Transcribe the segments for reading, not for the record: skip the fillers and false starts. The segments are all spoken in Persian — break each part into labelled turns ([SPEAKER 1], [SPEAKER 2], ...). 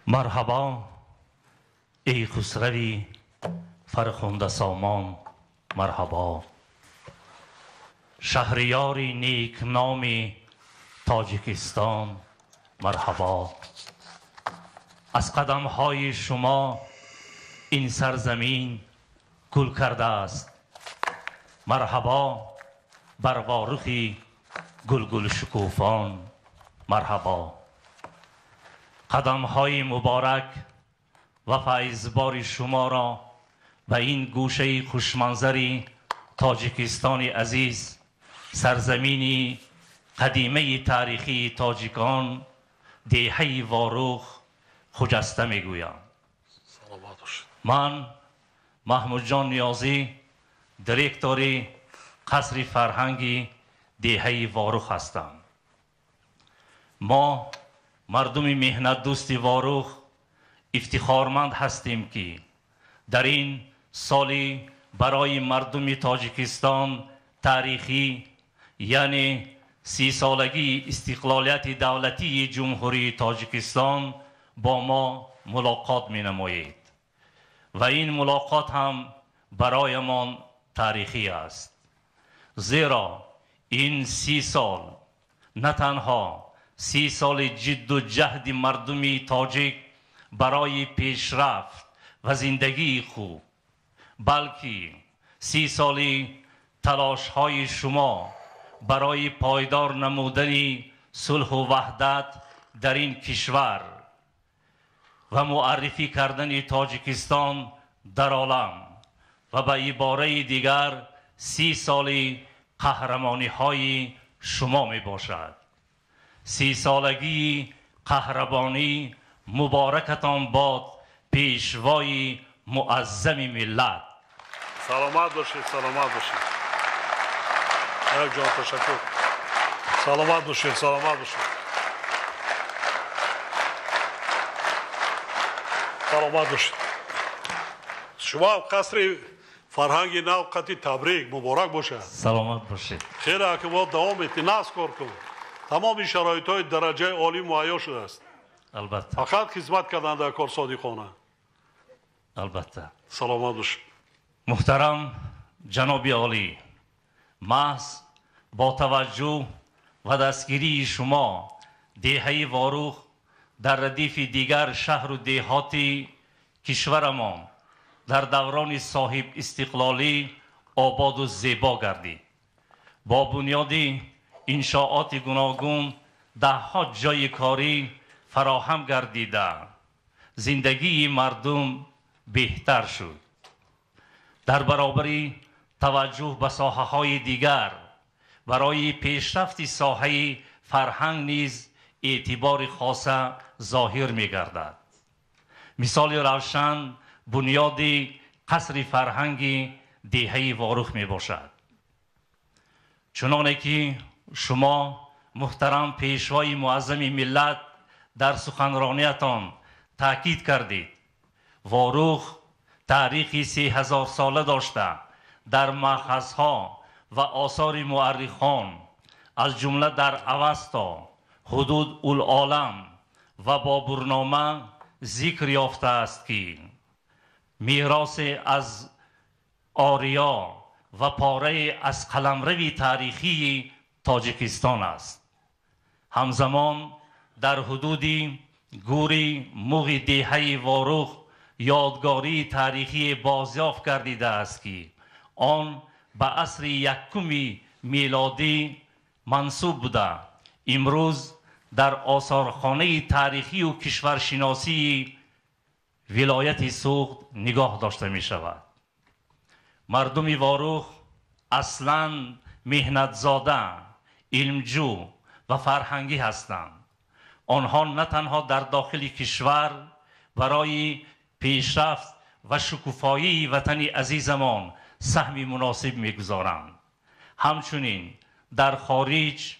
[SPEAKER 1] مرحبا ای خسروی فرخنده سامان، مرحبا شهریاری نیک نامی تاجیکستان، مرحبا. از قدم های شما این سرزمین گل کرده است، مرحبا بر وارخی گل شکوفان، مرحبا. قدم های مبارک و فیضبار شما را به این گوشه خوشمنظری تاجیکستان عزیز، سرزمینی قدیمه تاریخی تاجیکان، دیهه واروخ خجسته میگویم. من محمود جان نیازی، دیرکتوری قصر فرهنگی دیهه واروخ هستم. ما مردم مهنت دوست واروخ افتخارمند هستیم که در این سالی برای مردم تاجیکستان تاریخی، یعنی 30 سالگی استقلالیت دولتی جمهوری تاجیکستان، با ما ملاقات می نمایید و این ملاقات هم برایمان تاریخی است، زیرا این 30 سال نه تنها 30 سال جد و جهد مردم تاجیک برای پیشرفت و زندگی خوب، بلکه 30 سالی تلاش های شما برای پایدار نمودن صلح و وحدت در این کشور و معرفی کردن تاجیکستان در عالم و به عباره دیگر 30 سالی قهرمانی های شما می باشد. 30 سالگی قهرمانی مبارکتان باد پیشوای معظم ملت.
[SPEAKER 2] سلامت باشید، سلامت باشید. یک جان تشکر. سلامت باشید، سلامت باشید. سلامت باشید. شما قصر فرهنگ نو قطعی تبریک مبارک باشد.
[SPEAKER 1] سلامت باشید.
[SPEAKER 2] خیره که ما دوام اتناس کار کنیم. تمام شرایط های درجه عالی مهیا شده است.
[SPEAKER 1] البته.
[SPEAKER 2] فقط خدمت کردن در کار صادقانه.
[SPEAKER 1] البته.
[SPEAKER 2] سلامت باشید.
[SPEAKER 1] محترم جناب عالی، محض با توجه و دستگیری شما دیهه واروخ در ردیف دیگر شهر و دیهاتی کشورمان در دوران صاحب استقلالی آباد و زیبا گردید. با بنیاد انشاءات گوناگون دهها جای کاری فراهم گردیده، زندگی مردم بهتر شد. در برابر توجه به ساحه های دیگر برای پیشرفت ساحه فرهنگ نیز اعتبار خاص ظاهر می گردد. مثال روشن بنیاد قصر فرهنگ دیهه واروخ می باشد. چنانه که شما محترم پیشوای معظم ملت در سخنرانیتان تاکید کردید، واروخ تاریخی 3000 ساله داشته در مأخذها و آثار مورخان از جمله در اوستا، حدود العالم و بابورنامه ذکر یافته است که میراث از آریا و پاره از قلمرو تاریخی تاجیکستان است. همزمان در حدود گوری موغ دیهه واروخ یادگاری تاریخی بازیافت گردیده است که آن به عصر یکم میلادی منسوب بوده، امروز در آثارخانه تاریخی و کشورشناسی ولایت سوخت نگاه داشته می شود. مردم واروخ اصلاً مهنت زاده، علمجو و فرهنگی هستند. آنها نه تنها در داخل کشور برای پیشرفت و شکوفایی وطن عزیزمان سهمی مناسب میگذارند، همچنین در خارج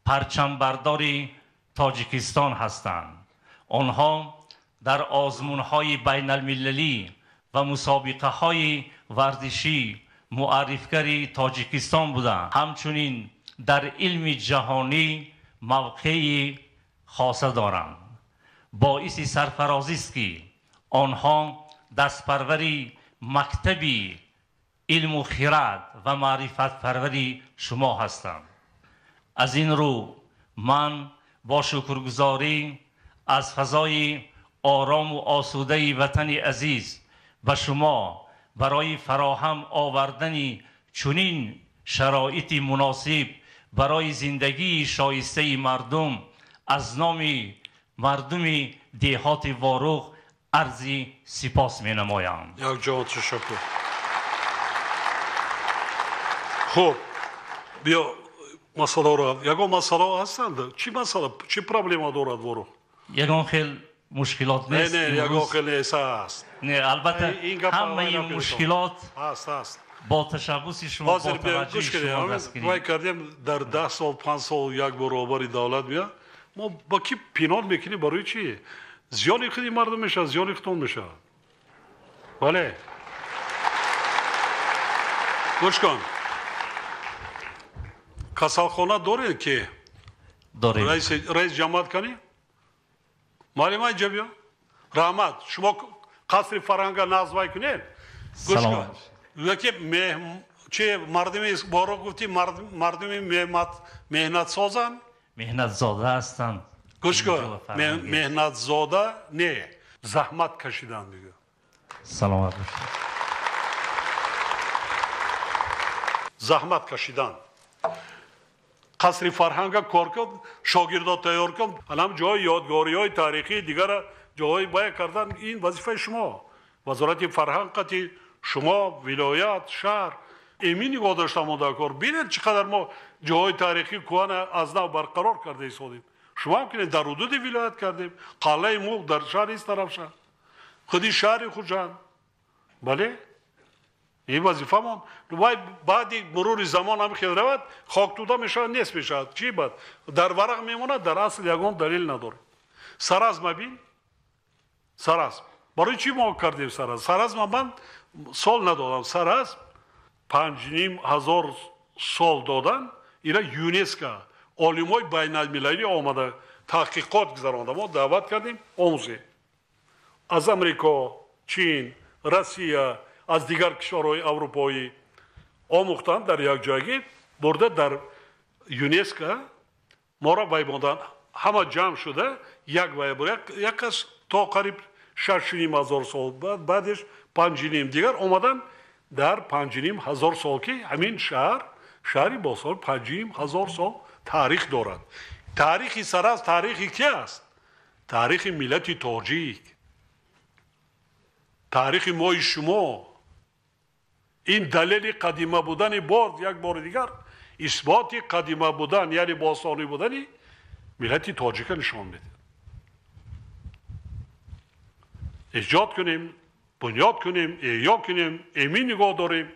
[SPEAKER 1] پرچم بردار تاجیکستان هستند. آنها در آزمون‌های بین المللی و مسابقه های ورزشی معرفگر تاجیکستان بودند. همچنین در علم جهانی موقعی خاصه دارند. باعث سرفرازی است که آنها دستپروری مکتبی علم و خرد و معرفت پروری شما هستند. از این رو من با شکرگزاری از فضای آرام و آسوده وطن عزیز به شما برای فراهم آوردن چنین شرایط مناسب برای زندگی شایسته مردم از نام مردم دهات واروق عرض سپاس می نمایم.
[SPEAKER 2] یک جان تشکر. خب بیا مسئله را یگان مسئله هستند. چی مسئله چی پرابلم دارد واروق؟
[SPEAKER 1] یگان خیل مشکلات نیست.
[SPEAKER 2] نه یگان خیل است.
[SPEAKER 1] نه البته همه این مشکلات
[SPEAKER 2] هست.
[SPEAKER 1] با تشبوس شما با توجه شما دستگیری.
[SPEAKER 2] وای کردیم در 10 سال 5 سال یک برابر دولت بیا ما با کی پینال میکنیم برای چی؟ زیان خودی مردم میشه زیان خودتون میشه. بله گوش کن کسالخانه داره که
[SPEAKER 1] داریم
[SPEAKER 2] رئیس جماعت کنی معلومه اینجا بیا رحمت شما قصر فرهنگ نازوای کنید گوش کن یکی چه مردمی بارو گفتی مردمی مهنت سازن
[SPEAKER 1] مهنت زاده هستند
[SPEAKER 2] گوش کن مهنت زاده نه زحمت کشیدن دیگه
[SPEAKER 1] سلامت باشید
[SPEAKER 2] زحمت کشیدن قصر فرهنگ کار کرد شاگردات تیار کرد الان جای یادگاری های تاریخی دیگر جای باید کردن این وظیفه شما وزارت فرهنگ شما ولایت شهر ایمی نگاه داشتم مونده کار ببینید چقدر ما جای تاریخی کوهن از نو برقرار کرده ایستادیم شما هم که در حدود ولایت کردیم قلعه موغ در شهر است طرف شهر خودی شهر خودشان بله این وظیفه من بعد مرور زمان هم خیلی رود خاک توده میشه نیست میشه چی بعد در ورق میمونه در اصل یگان دلیل نداره سرازم ببین سرازم برای چی ما کردیم سرازم من سال ندادم سرازم 5,500 سال دادن اینا یونسکو عالمای بین المللی آمده تحقیقات گذرانده ما دعوت کردیم آموزه از امریکا چین روسیه از دیگر کشورهای اروپایی آموختن در یک جایی برده در یونسکو ما را ویباندن همه جمع شده یک ویبر یک کس تا قریب 6,500 سال بعدش 5,500 دیگر آمدن در 5,500 سال که همین شهری با سال 5,500 سال تاریخ دارد تاریخی سراز تاریخی که است تاریخ ملت تاجیک تاریخ ما شما این دلیل قدیمه بودن باز یک بار دیگر اثبات قدیمه بودن یعنی باستانی بودن ملت تاجیک نشان میده ایجاد کنیم بنیاد کنیم احیا کنیم امین نگاه داریم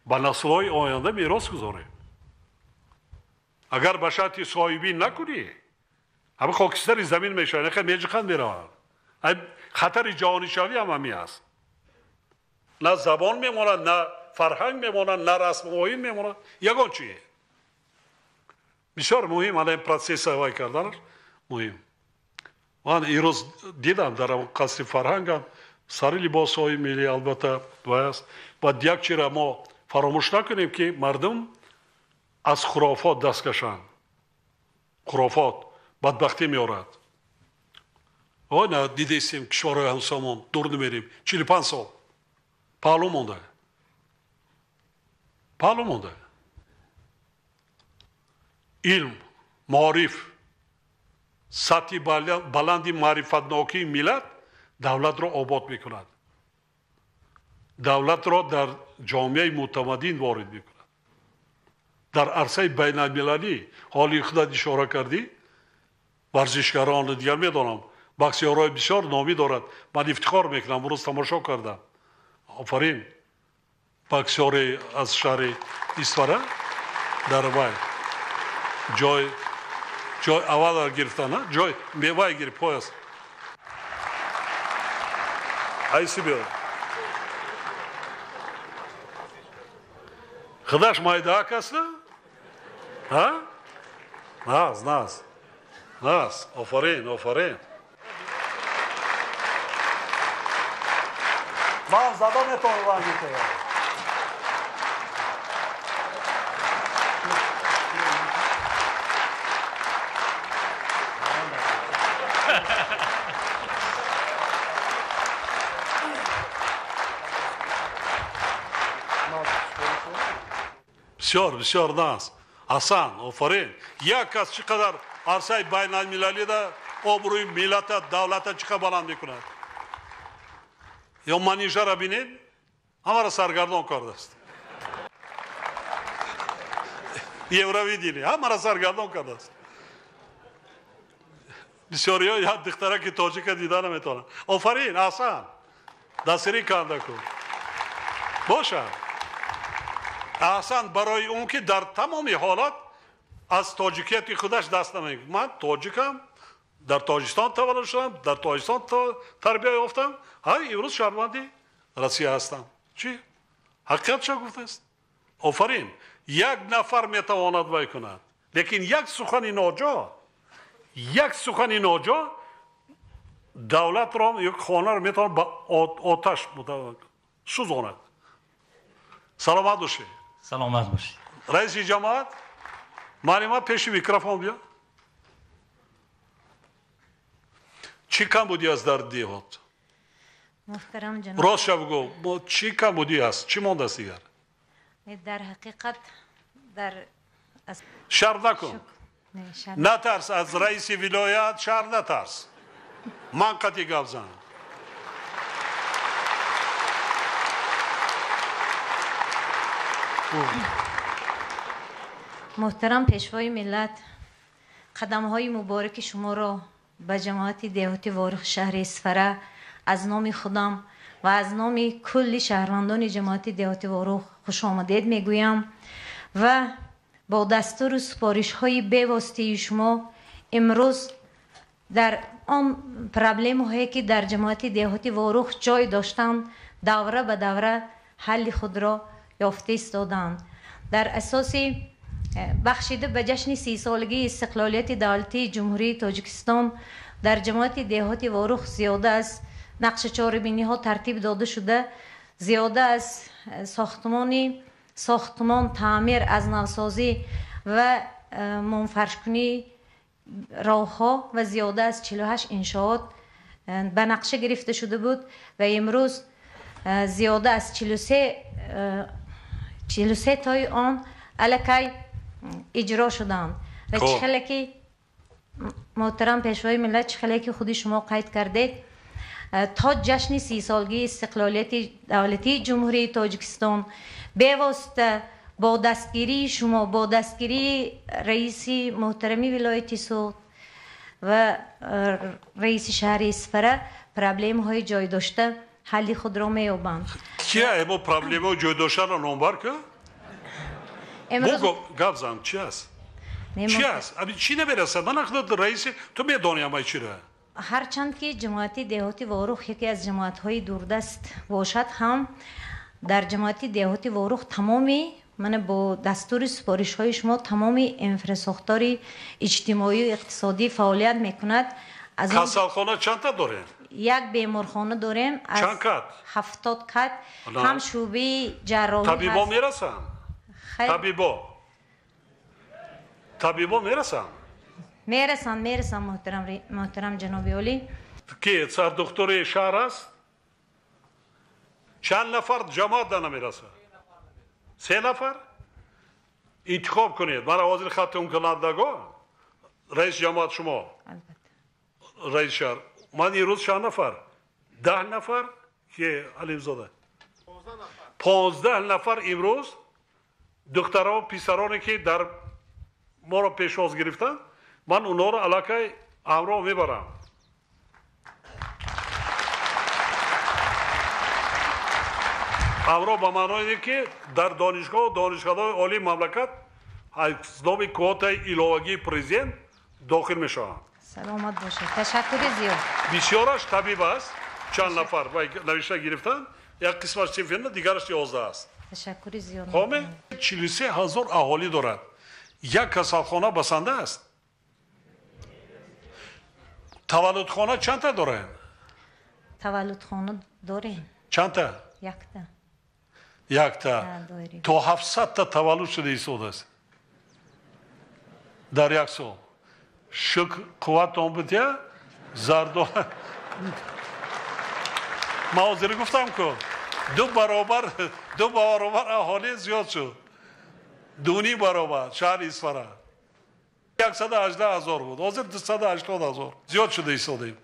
[SPEAKER 2] به نسل‌های آینده میراث گذاریم اگر به شرط صاحبی نکنی همه خاکستر زمین میشه نخیر میجخند میروند خطر جهانی شوی هم همی است نه زبان میماند نه فرهنگ میماند نه رسم و آیین میماند یگان چیه بسیار مهم الان پروسس هوای کردنش مهم من ایروز دیدم در قصر فرهنگم سر لباس های ملی البته باید باید یک چیز را ما فراموش نکنیم که مردم از خرافات دست کشند خرافات بدبختی میارد نه دیده ایستیم کشورهای همسامون دور نمیریم 45 سال پهلو مونده علم معارف سطح بلندی معرفتناکی ملت دولت را آباد میکند دولت را در جامعه متمدن وارد میکند در عرصه بین المللی حالی خودت اشاره کردی ورزشکاران دیگر میدانم بخشیارهای بسیار نامی دارد من افتخار میکنم امروز تماشا کردم آفرین بخشیار از شهر ایستوره در وای جای اول گرفتن جای میوه گرفت پای است ایسی بیاد خودش مایده کسی ها؟ ناز آفرین من زدم تو وانگیته بسیار دانست حسن آفرین یک کس چقدر عرصه بین المللی ده آبروی ملت دولت چقدر بلند میکند یا منیژه را بینید همه را سرگردان کرده است یوروی دینی همه را سرگردان کرده است بسیاری ها یاد دختره که تاجیک دیدن نمیتونن آفرین حسن دستری کرده کن باشه احسن برای اون که در تمامی حالات از تاجیکیت خودش دست نمیگه من تاجیکم در تاجیکستان تولد شدم در تاجیکستان تربیت یافتم امروز شهروندی روسیه هستم چی حقیقت چه گفته است آفرین یک نفر میتواند وای کند لیکن یک سخن ناجا دولت را یک خانه را میتواند با آتش سوزاند سلامت باشی
[SPEAKER 1] سلامت باشی
[SPEAKER 2] رئیس جماعت معلومات پیش میکروفون بیا چی کم بودی از در دیهات
[SPEAKER 3] محترم جناب
[SPEAKER 2] راست بگو چی کم بودی است چی مونده است دیگر
[SPEAKER 3] در حقیقت در
[SPEAKER 2] شر نکن نترس از رئیس ولایت شر نترس من قطعی گپ زنم
[SPEAKER 3] محترم پیشوای ملت قدم های مبارک شما را به جماعت دهاتی وارخ شهر اسفره از نام خودم و از نام کل شهروندان جماعت دهاتی وارخ خوش آمدید میگویم و با دستور و سپارش های بی‌واسطه شما امروز در آن پرابلم هایی که در جماعت دهاتی وارخ جای داشتند دوره به دوره حل خود را یافته ایستادند در اساس بخشیده به جشن 30 سالگی استقلالیت دولتی جمهوری تاجیکستان در جماعت دهاتی وارخ زیاده از نقش چهاربینی ها ترتیب داده شده زیاده از ساختمان تعمیر از نوسازی و منفرشکنی راه ها و زیاده از 48 انشاءات به نقشه گرفته شده بود و امروز زیاده از 43 تای آن الکی اجرا شدند و چخلی که محترم پیشوای ملت چخلی که خودی شما قید کردید تا جشن 30 سالگی استقلالیت دولتی جمهوری تاجیکستان بی‌واسطه با دستگیری شما با دستگیری رئیس محترمی ولایت سوت و رئیس شهر اسفره پرابلم های جای داشته حل خود را می‌یابند
[SPEAKER 2] کیه ایمو پرابلم های جای داشته را نامبر که؟ بگو گپ زن چی است؟ چی است؟ ابی چی نمیرسه؟ من اخداد رئیس تو میدانی همه چی را؟
[SPEAKER 3] هرچند که جماعت دهاتی وارخ یکی از جماعت های دوردست باشد هم در جماعت دهاتی وارخ تمامی من با دستور سپارش های شما تمامی انفراساختاری اجتماعی و اقتصادی فعالیت میکند از
[SPEAKER 2] کسالخانه چند تا داره؟
[SPEAKER 3] یک بیمارخانه داریم از
[SPEAKER 2] چند کت؟
[SPEAKER 3] 70 کت هم شعبه جراحی
[SPEAKER 2] طبیبا میرسن؟ طبیبا میرسن
[SPEAKER 3] محترم جناب عالی
[SPEAKER 2] که سر دکتر شهر است چند نفر جماعت ده نمیرسه 3 نفر انتخاب کنید برای وزیر خط کنندگان رئیس جماعت شما رئیس شهر من این روز 6 نفر 10 نفر که علیم زاده 15 نفر امروز دخترها و پسرانی که در ما را پیشواز گرفتن من اونا را علاقه همراه میبرم همراه به معنای که در دانشگاه و دانشگاه عالی مملکت از نام کوت ایلاوگی پرزیدنت داخل میشوند
[SPEAKER 3] سلامت باشه تشکر زیاد
[SPEAKER 2] بسیارش طبیب است چند نفر نوشته گرفتن یک قسمش سیفینده دیگرش 11 است
[SPEAKER 3] تشکر زیاد
[SPEAKER 2] خامه 43,000 اهالی دارد یک کسالخانه بسنده است تولدخانه چند تا دارن؟
[SPEAKER 3] تولدخانه داریم
[SPEAKER 2] چند تا؟ یک تا تو 700 تا تولد شده این سود است در یک سال شکر قوت اون بودیه زردو ما حاضر گفتم که دو برابر اهالی زیاد شد دونی برابر شهر اصفهان 118,000 بود حاضر 280,000 زیاد شده ایستادیم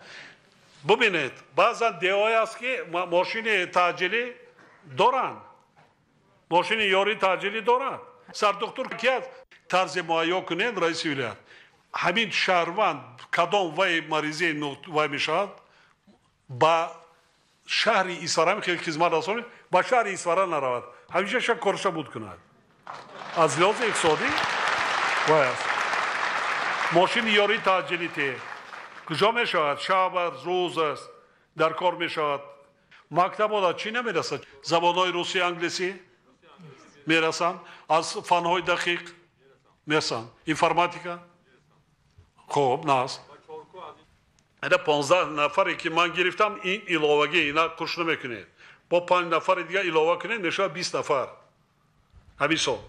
[SPEAKER 2] ببینید بعضا دیوهای است که ماشین تعجیلی دارن ماشین یاری تعجیلی دارن سر دکتر کی است طرز معاینه کنید رئیس ولایت همین شهروند کدام وای مریضی وای میشد با شهر اصفهان که خدمت رسانید با شهر اصفهان نرود همیشه شک کارش بود کند از لحاظ اقتصادی وای است ماشین یاری تعجیلی ته کجا میشود شب روز است در کار میشود مکتب چی نمیرسد زبانهای روسی انگلیسی میرسند از فنهای دقیق میرسند اینفرماتیکا خب ناست اینا 15 نفری که من گرفتم این علاوگی اینا کش نمیکنه با 5 نفر دیگه علاوه کنه میشه 20 نفر همین سال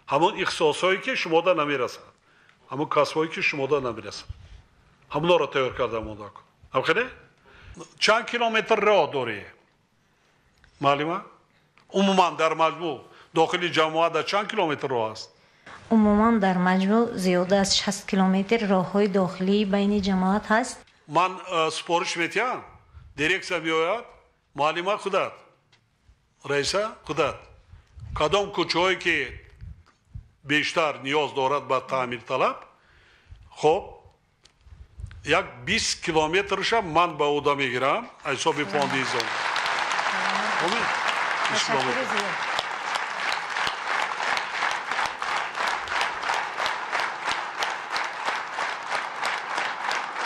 [SPEAKER 2] همون اختصاصایی که شما دا نمیرسد همون کسبایی که شما دا نمیرسد همونا را تیار کردم اوندا کن خیلی چند کیلومتر راه داری معلومه عموما در مجموع داخل جماعت چند کیلومتر راه است
[SPEAKER 3] عموما در مجموع زیاده از 60 کیلومتر راههای داخلی بین جماعت هست
[SPEAKER 2] من سپارش میتیم دیرکسیا میآید معلومه خودت رئیسه خودت کدام کوچه‌ای که بیشتر نیاز دارد به تعمیر طلب خب یک 20 کیلومترش من به عهده میگیرم حساب فاندیزم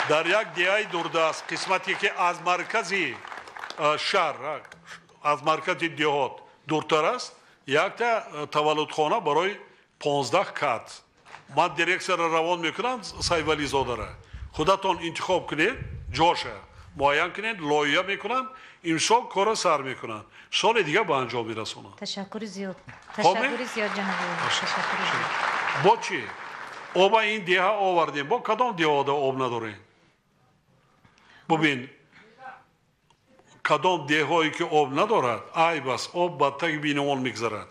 [SPEAKER 2] در یک دیهای دوردست قسمتی که از مرکزی شهر از مرکز دیهات دورتر است یک تا تولدخانه برای 15 کات من دیرکسیا را روان میکنم سایولی زاده را خودتان انتخاب کنید جاشه معین کنید لایحه میکنن امسال کار سر میکنن سال دیگه به انجام میرسونن
[SPEAKER 3] تشکر زیاد تشکر زیاد جناب تشکر زیاد
[SPEAKER 2] با چی آب این دیه آوردیم با کدام دیه آب نداریم ببین کدام دیه هایی که آب ندارد ای بس آب بدتر بینوان میگذرد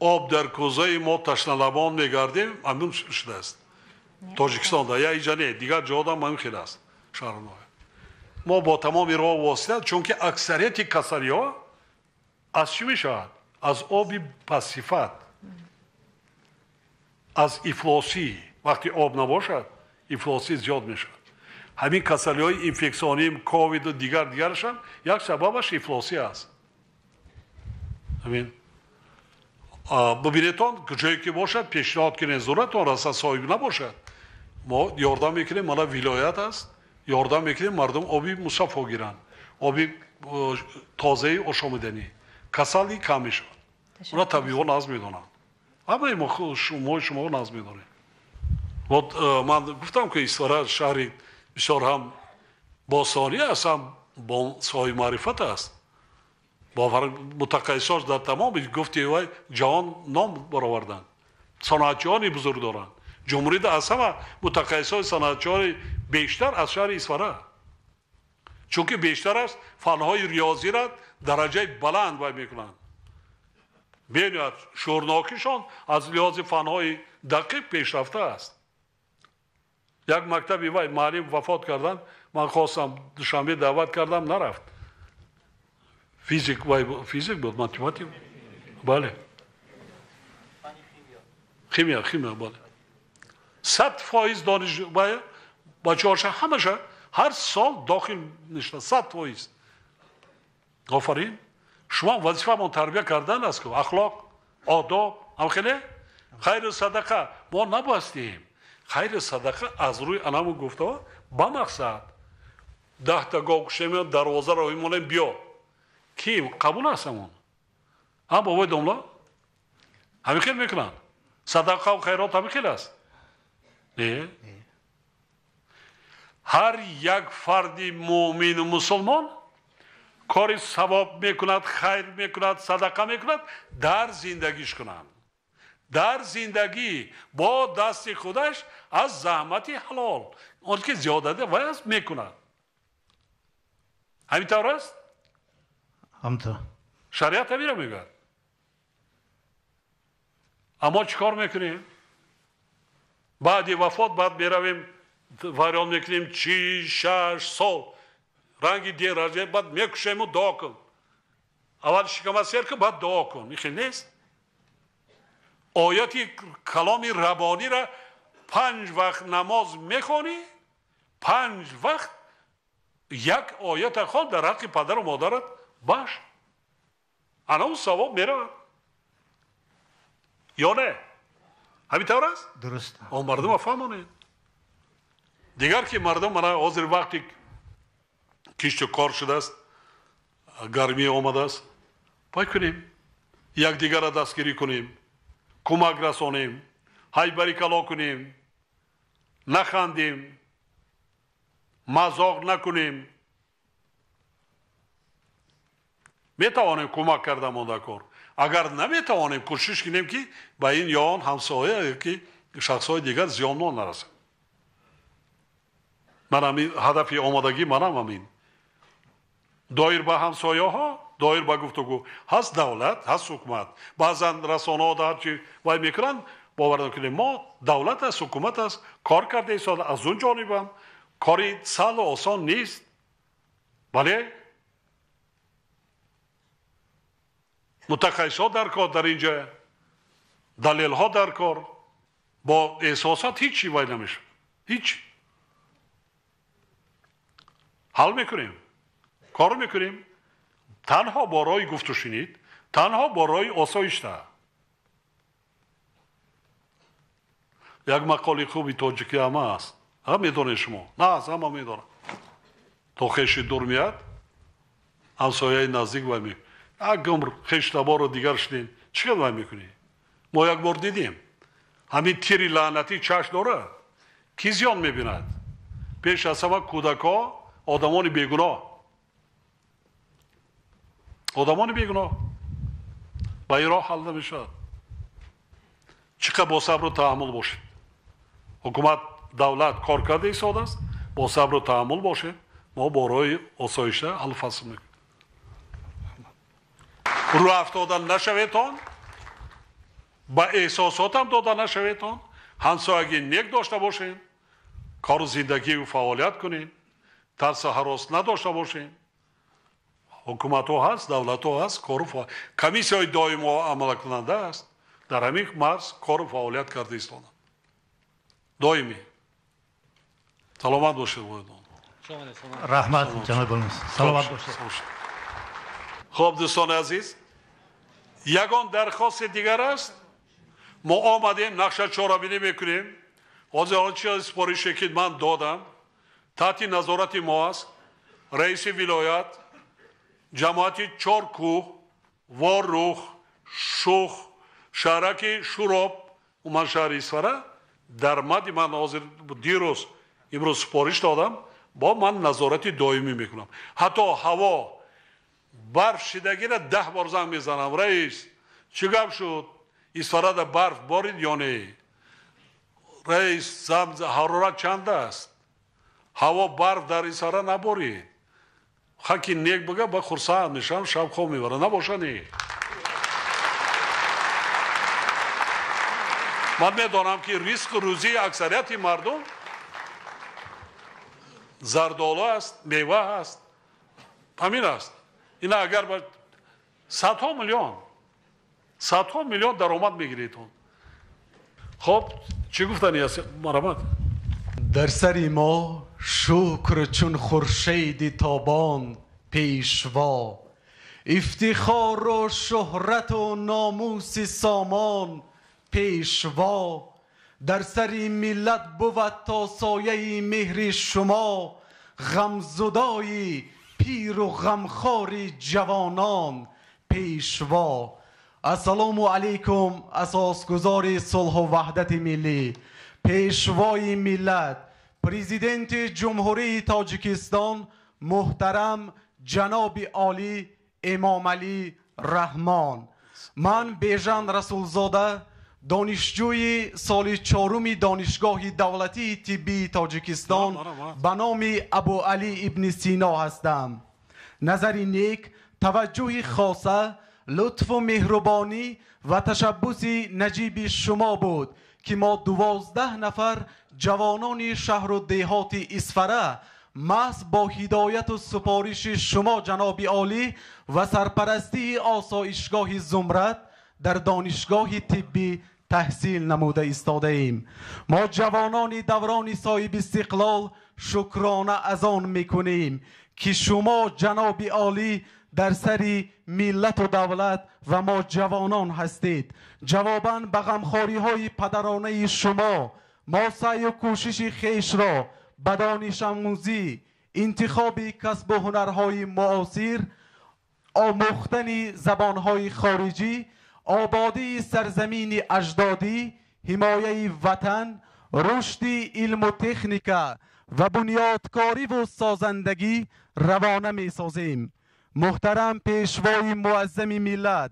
[SPEAKER 2] آب در کوزه ما تشنه لبان میگردیم همون شده است تاجیکستان دا یا اینجا نه دیگر جا دا هم خیلی است شهرنامه ما با تمام راه واسطه چون که اکثریت کسری ها از چی میشود از آبی پسیفت از افلاسی وقتی آب نباشد افلاسی زیاد میشد همین کسری های انفکسیونی کووید و دیگرش هم یک سببش افلاسی است همین ببینیتون کجایی که باشد پیشنهاد کنید ضرورتون رسد صاحب نباشد ما یاردم میکنیم مالا ولایت است یاردم میکنیم مردم آبی مصفا گیرن آبی تازه آشامیدنی کسلی کم میشد اونا طبیعی ناز میدونن اما ما شما ناز میدونیم من گفتم که اصفهان شهری بسیار هم باستانی است هم با صاحب معرفت است با متقیساش در تمام گفتی وای جهان نام برآوردن صنعتچیانی بزرگ دارن جمهوری از همه متقیسای صنعتچیان بیشتر از شهر اصفهان چون که بیشتر است فنهای ریاضی را درجه بلند وای میکنن ببینید شورناکیشان از لحاظ فنهای دقیق پیشرفته است یک مکتبی وای معلم وفات کردن من خواستم دوشنبه دعوت کردم نرفت فیزیک بود ماتماتیک بله خیمیا بله 100% دانش بچه‌هاش همشه هر سال داخل نشسته 100%. آفرین شما وظیفه من تربیت کردن است که اخلاق آداب هم خیلی خیر صدقه ما نبستیم خیر صدقه از روی انامو گفته با مقصد 10 تا گاو کشیم دروازه رو میمونیم بیا کی قبول هستمون هم بابای دوملا همین خیلی میکنن صدقه و خیرات همین خیلی است نه هر یک فردی مؤمن و مسلمان کاری ثواب میکند، خیر میکند، صدقه میکند، در زندگیش کنند. در زندگی با دست خودش از زحمت حلال اون که زیادت واسه میکند. همینطور است؟
[SPEAKER 1] همینطور.
[SPEAKER 2] شریعت همین میگه. اما چیکار میکنیم؟ بعد وفات بعد میرویم ویران میکنیم 6 سال رنگی دین راجع بعد میکشیم و دعا کن. اول شکم سر که بعد دعا کن. میخوای نیست؟ آیاتی کلامی ربانی را 5 وقت نماز میخونی، 5 وقت یک آیت خوان در حق پدر و مادرت باش. انا اون ثواب میره یا نه؟ همینطور است؟
[SPEAKER 1] درست.
[SPEAKER 2] اون مردم فهمونید. دیگر که مردم من حاضر وقتی کشت و کار شده است، گرمی آمده است، پای کنیم یک دیگر را دستگیری کنیم، کمک رسانیم، های باریکلا کنیم، نخندیم، مذاق نکنیم. میتوانیم کمک کرده مانده کار. اگر نمیتوانیم کوشش کنیم که با این یا آن همسایه که شخصهای دیگر زیان نرسه. من همین هدف آمادگی منم همین. دایر به همسایه ها، دایر به گفتگو. هست دولت، هست حکومت. بعضا رسانه ها در چی وای میکنن باور نکنیم ما دولت است، حکومت است، کار کرده ایستاده. از اون جانب هم کاری سهل و آسان نیست. بله متخصص در کار در اینجا، دلیل ها در کار، با احساسات هیچی وای نمیشه. هیچ حل میکنیم، کار میکنیم، تنها برای گفت و شنید، تنها برای آسایش ده. یک مقاله خوبی تاجیکی همه است. هم میدونه شما؟ نه از همه میدونه. تا خیش دور میاد همسایه نزدیک وای میکنه. یک گمر خیش دبار رو دیگر شدین چیکار وای میکنی؟ ما یک بار دیدیم همین تیری لعنتی چش داره کی زیان میبیند؟ پیش از همه کودکا، آدمان بیگناه، آدمان بیگناه با این راه حل نمیشد. چقدر با صبر و تحمل باشید. حکومت دولت کار کرده ایستاده است، با صبر و تحمل باشه. ما برای آسایش حل فصل میکنیم. رو افتادن نشویتان، با احساسات هم دادن نشویتان. همسایگی نیک داشته باشین، کار و زندگی و فعالیت کنین، ترس و هراس نداشته باشین. حکومت ها هست، دولت ها هست، کار و فعالیت. کمیسیون های دائم و عمل کننده است، در همین مرز کار و فعالیت کرده ایستادن دائمی. سلامت باشید بایدان.
[SPEAKER 1] رحمت جناب بلوس. سلامت باشید.
[SPEAKER 2] خب دوستان عزیز، یگان درخواست دیگر است. ما آمدیم نقشه چهاربینی میکنیم. حاضر آن چیز سپارشی که من دادم تحت نظارت ما است. رئیس ولایت، جماعت چارکوه، وارروخ، شوخ، شهرک شوراب و من شهر اسفره در مد من حاضر دیروز امروز سپارش دادم. با من نظارت دائمی میکنم. حتی هوا برف شدگی را 10 بار زنگ میزنم. رئیس چی گپ شد؟ اسفره در برف بارید یا نه؟ رئیس حرارت چند است؟ هوا برف در اسفره نبارید. خاکی نیک بگه با خرسند میشم شب خواب میبره. نباشه نه. من میدانم که ریسک روزی اکثریت مردم زردالو است، میوه است، همین است. اینا اگر با 100 میلیون درآمد میگیریتون. خب چی گفتنی است مرحمت؟
[SPEAKER 4] در سری ما شکر چون خورشید تابان پیشوا، افتخار و شهرت و ناموس سامان پیشوا. در سری ملت بود تا سایه مهر شما، غمزدای پیر و غمخواری جوانان پیشوا. السلام علیکم اساسگزار صلح و وحدت ملی، پیشوای ملت، پریزیدنت جمهوری تاجیکستان محترم جناب عالی امام علی رحمان. من بیژن رسولزاده دانشجوی سال 4 دانشگاه دولتی طبی تاجیکستان به نام ابو علی ابن سینا هستم. نظری نیک، توجه خاصه، لطف و مهربانی و تشبث نجیب شما بود که ما 12 نفر جوانان شهر و دیهات اسفره محض با هدایت و سپارش شما جناب عالی و سرپرستی آسایشگاه زمرد در دانشگاه طبی تحصیل نموده ایستاده ایم. ما جوانان دوران صاحب استقلال شکرانه از آن میکنیم که شما جناب عالی در سر ملت و دولت و ما جوانان هستید. جواباً به غمخواری های پدرانه شما ما سعی و کوشش خیش را به دانش آموزی، انتخاب کسب و هنرهای معاصر، آموختن زبانهای خارجی، آبادی سرزمین اجدادی، حمایه وطن، رشد علم و تکنیک و بنیادکاری و سازندگی روانه می سازیم. محترم پیشوای معظم ملت،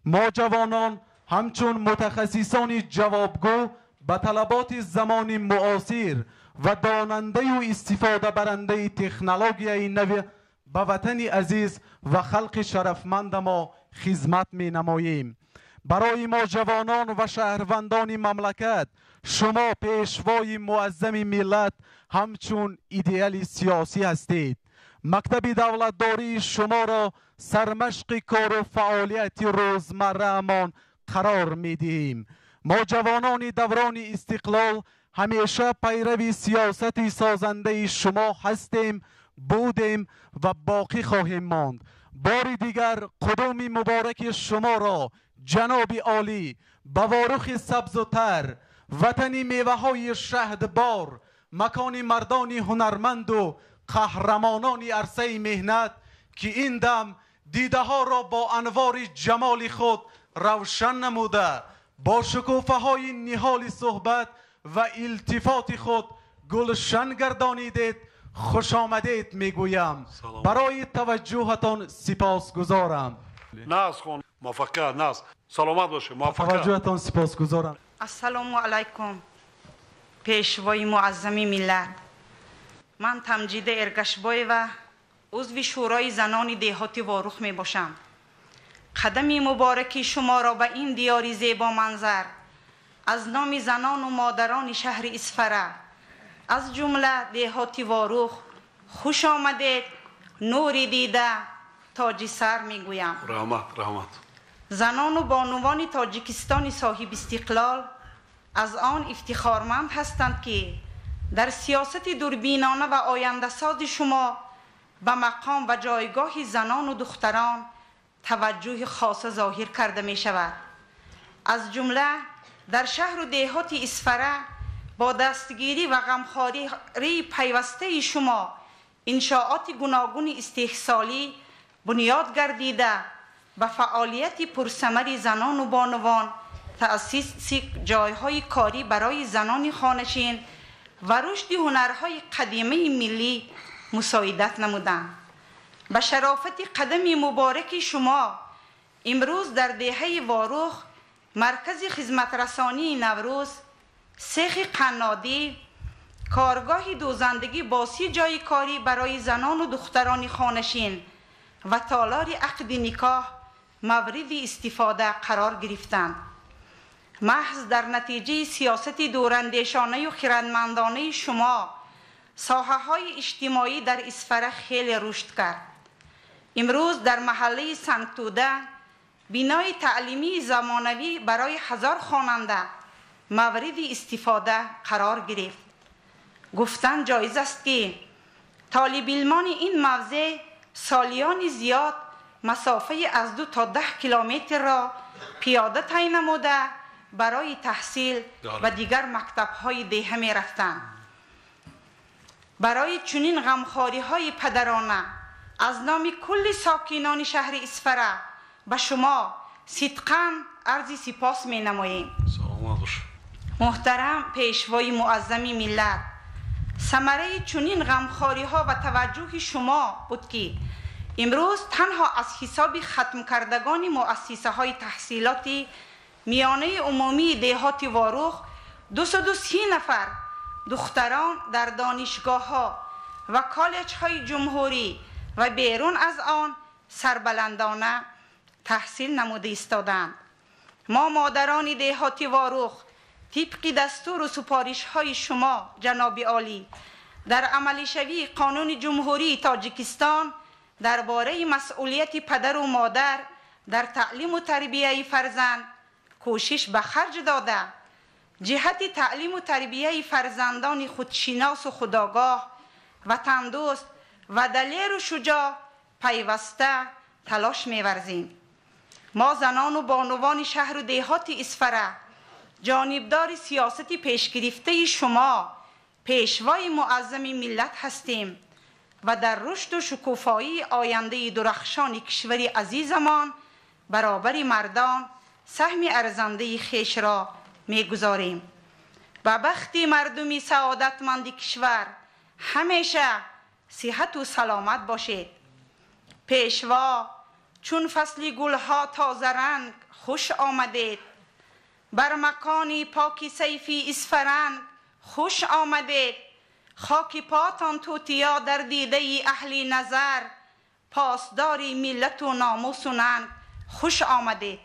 [SPEAKER 4] ما جوانان همچون متخصصان جوابگو به طلبات زمان معاصر و داننده و استفاده برنده تکنولوژی نو به وطن عزیز و خلق شرفمند ما خدمت می نماییم. برای ما جوانان و شهروندان مملکت شما پیشوای معظم ملت همچون ایدئال سیاسی هستید. مکتب دولتداری شما را سرمشق کار و فعالیت روزمره امان قرار می دهیم. ما جوانان دوران استقلال همیشه پیرو سیاست سازنده شما هستیم، بودیم و باقی خواهیم ماند. بار دیگر قدم مبارک شما را جناب عالی بوارخ سبز و تر، وطن میوه های شهدبار، مکان مردان هنرمند و قهرمانان عرصه مهنت که این دم دیده ها را با انوار جمال خود روشن نموده، با شکوفه های نهال صحبت و التفات خود گلشن گردانیدید، خوش آمدید میگویم. برای توجهتان سپاسگزارم.
[SPEAKER 2] ناز خون موفقیت. ناز سلامت باشه. موفقیت.
[SPEAKER 4] توجهتان سپاسگزارم.
[SPEAKER 5] السلام علیکم پیشوای معظم ملت. من تمجید ارگشبای و عضو شورای زنان دیهاتی واروخ می باشم. قدم مبارکی شما را به این دیاری زیبا منظر از نام زنان و مادران شهر اسفره از جمله دیهاتی واروخ خوش آمدید، نوری دیده تاج سر می گویم.
[SPEAKER 2] رحمت.
[SPEAKER 5] زنان و بانوان تاجیکستان صاحب استقلال از آن افتخارمند هستند که در سیاست دوربینانه و آینده ساز شما به مقام و جایگاه زنان و دختران توجه خاص ظاهر کرده می شود. از جمله در شهر و دیهات اسفره با دستگیری و غمخواری پیوسته شما انشاءات گوناگون استحصالی بنیاد گردیده به فعالیت پرثمر زنان و بانوان تأسیس جایهای کاری برای زنان خانشین و رشد هنرهای قدیمه ملی مساعدت نمودند. به شرافت قدم مبارک شما امروز در دیهه واروخ مرکز خدمت رسانی نوروز، سیخ قنادی، کارگاه دوزندگی با 30 جای کاری برای زنان و دختران خانشین و تالار عقد نکاح مورد استفاده قرار گرفتند. محض در نتیجه سیاست دوراندیشانه و خردمندانه شما ساحه های اجتماعی در اسفره خیلی رشد کرد. امروز در محله سنگتوده بینای تعلیمی زمانوی برای 1000 خواننده مورد استفاده قرار گرفت. گفتن جایز است که طالب علمان این موضع سالیان زیاد مسافه از 2 تا 10 کیلومتر را پیاده طی نموده برای تحصیل و دیگر مکتب‌های دیهه می رفتند. برای چنین غمخواری پدرانه از نام کل ساکنان شهر اسفره به شما صدقاً عرض سپاس می نماییم. محترم پیشوای معظم ملت، ثمره چنین غمخواری ها و توجه شما بود که امروز تنها از حساب ختم کردگان مؤسسه های تحصیلاتی میانه عمومی دهات واروخ 230 نفر دختران در دانشگاه ها و کالج های جمهوری و بیرون از آن سربلندانه تحصیل نموده ایستادند. ما مادران دهاتی واروخ طبق دستور و سپارش های شما جناب عالی در عملی شوی قانون جمهوری تاجیکستان درباره مسئولیت پدر و مادر در تعلیم و تربیه فرزند کوشش به خرج داده جهت تعلیم و تربیه فرزندان خودشناس و خودآگاه و تندرست و دلیر و شجاع پیوسته تلاش می‌ورزیم. ما زنان و بانوان شهر و دهات اصفره جانبدار سیاست پیشگرفته شما پیشوای معظم ملت هستیم و در رشد و شکوفایی آینده درخشان کشور عزیزمان برابر مردان سهم ارزنده خیش را می‌گذاریم. و بخت مردم سعادتمند کشور همیشه صحت و سلامت باشید. پیشوا چون فصل گلها تازه رنگ خوش آمدید، بر مکانی پاکی سیفی اصفرنگ خوش آمدید. خاک پاتان توتیا در دیده اهل نظر، پاسداری ملت و ناموس و ننگ خوش آمدید.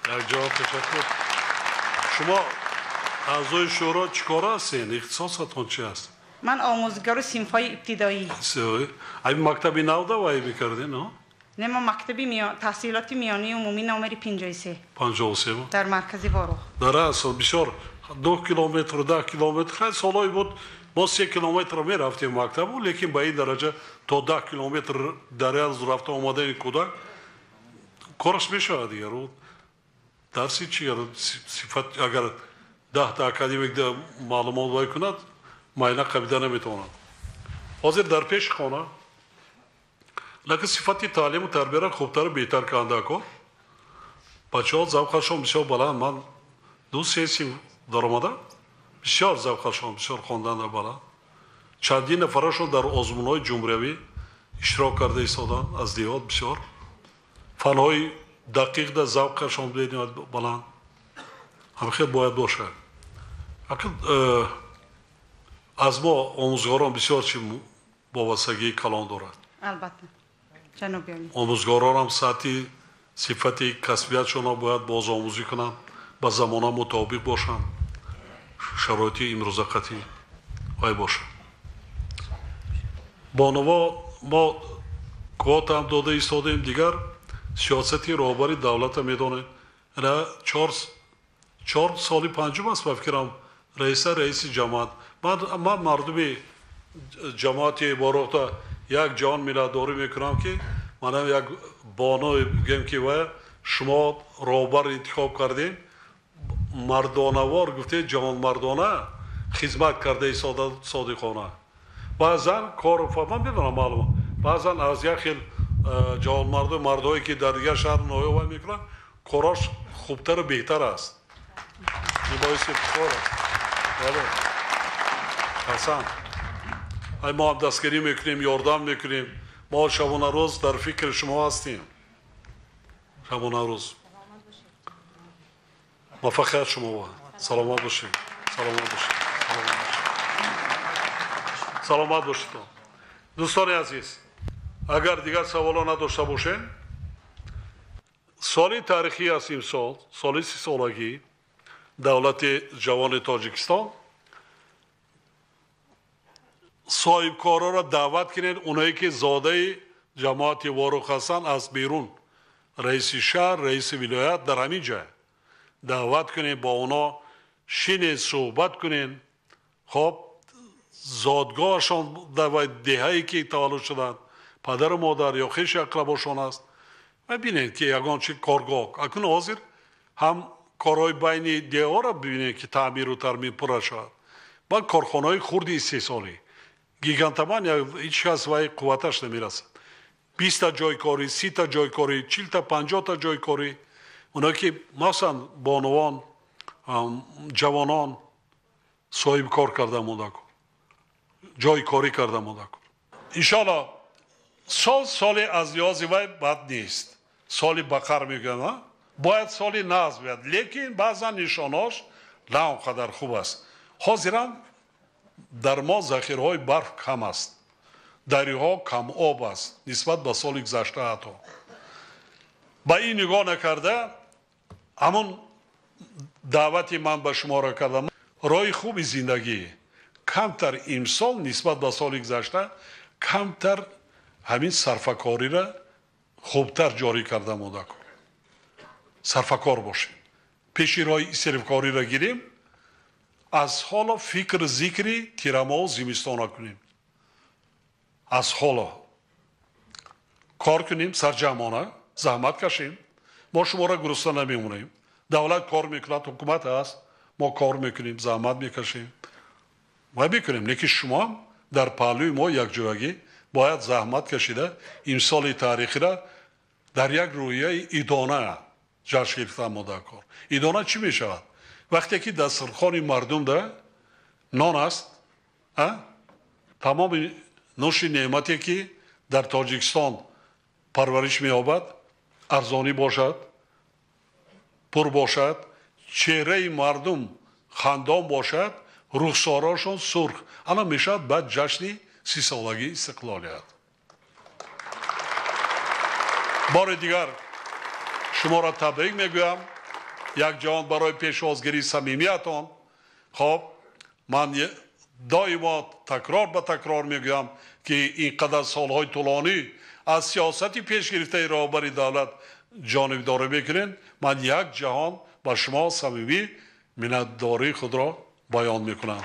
[SPEAKER 2] در جواب تشکر. شما اعضای شورا چیکار هستین؟ اختصاصتون چی است؟
[SPEAKER 5] من آموزگار صنف‌های ابتدایی.
[SPEAKER 2] این مکتبی نو دوایی میکردین نه؟
[SPEAKER 5] نه، من مکتبی تحصیلات میانی عمومی نامری 53 در مرکز واروخ.
[SPEAKER 2] در اصل بسیار 2 کیلومتر 10 کیلومتر خیلی سالایی بود ما 3 کیلومتر میرفتیم مکتب، لیکن به این درجه تا 10 کیلومتر در از رفته آمده کودک کارش میشه دیگه. رو درسی چی صفت اگر 10 تا اکادمیک معلومات وای کند معینه قبیده نمیتونه. حاضر در پیش خانه لیکن صفتی تعلیم و تربیه را خوبتر و بهتر کننده کن. بچه ها ذوقشون بسیار بلند. من 2 سیاسی در آمده بسیار ذوقشون بسیار خواندن در بلند. چندین نفرشون در آزمون‌های جمهوری اشتراک کرده ایستادن از دیهات. بسیار فنهای دقیق در ذوقشون ببینید بلند. همه خیلی باید باشه. از ما آموزگاران بسیار چی وابستگی کلان دارد.
[SPEAKER 5] البته جناب عالی.
[SPEAKER 2] آموزگاران هم سطحی صفتی کسبیتشون باید باز آموزی کنند، با زمانه مطابق باشند، شرایطی امروزقتی باید باشند. بانوا ما کوات هم داده ایستادیم دیگر سیاستی رهبری دولت میدونه. نه 4 سالی پنجم است بفکرم رئیس جماعت. من مردمی جماعت واروخ یک جان میلاداری میکنم که من یک بانو بگم که و شما رهبر انتخاب کردیم مردانوار گفته جوان مردانه خدمت کرده صادقانه. بعضا کار فهمم میدونم معلومه بعضا از یک خیل جوان مردایی که در دیگر شهر نویو میکنن کاراش خوبتر و بهتر است. این باعث افتخار است. بله حسن ما هم دستگیری میکنیم، یاردم میکنیم. ما شبانه روز در فکر شما هستیم. شبانه روز موفقیت شما با سلامت باشید. سلامت باشید. دوستان عزیز اگر دیگر سوالا نداشته باشین سال تاریخی است این سال، سال 30 سالگی دولت جوان تاجیکستان صاحب کارا را دعوت کنید. اونایی که زاده جماعت واروخ هستند از بیرون رئیس شهر، رئیس ولایت در همین جای دعوت کنید، با اونا شین صحبت کنید. خب زادگاهشان در دهه‌ای که تولد شدند پدر و مادر یا خویش اقرباشان است و ببینید که یگان چه کارگاه اکنون حاضر هم کارهای بین دیها را ببینید که تعمیر و ترمیم پر شد. بعد کارخانه‌های خردی 3 سالی گیگانتمان یا هیچ کس وای قوتش نمیرسد. 20 تا جای کاری، 30 تا جای کاری، 40 تا 50 تا جای کاری. اونا که مثلا بانوان جوانان صاحب کار کرده مونده کن، جای کاری کرده مونده کن. انشالله سالی از یازی وای بد نیست. سالی بقر میگن باید سالی ناز بیاد. لیکن بعضا نشاناش نه اونقدر خوب است. حاضرم در ما ذخیرهای برف کم است. دریاها کم آب است نسبت به سال گذشته حتی. با این نگاه نکرده همون دعوتی من به شما را کردم راه خوب زندگی کمتر امسال نسبت به سال گذشته کمتر همین صرفه‌کاری را خوبتر جاری کرده مونده کنیم. صرفه‌کار باشیم. پیش راه اسرافکاری را گیریم. از حالا فکر ذکری تیرما و زمستان کنیم. از حالا کار کنیم سرجمانه زحمت کشیم. ما شما را گرسنه نمیمونیم. دولت کار میکند حکومت هست ما کار میکنیم زحمت میکشیم و میکنیم. لیکن شما در پهلوی ما یک جوگی باید زحمت کشیده امسال تاریخی را در یک رویه ایدانه جشن گرفتن مونده کار. ایدانه چی میشود؟ وقتی که دسترخوان مردم ده نان است تمام نوش نعمتی که در تاجیکستان پرورش می‌یابد ارزانی باشد پر باشد چهره مردم خندان باشد رخساراشون سرخ الان میشد بعد جشن 30 سالگی استقلالیت. بار دیگر شما را تبریک میگویم. یک جهان برای پیشوازگیری صمیمیتان. خب من دائما تکرار به تکرار میگویم که اینقدر سالهای طولانی از سیاستی پیش گرفته رهبری دولت جانبداری میکنین. من یک جهان به شما صمیمی منتداری خود را بیان میکنم.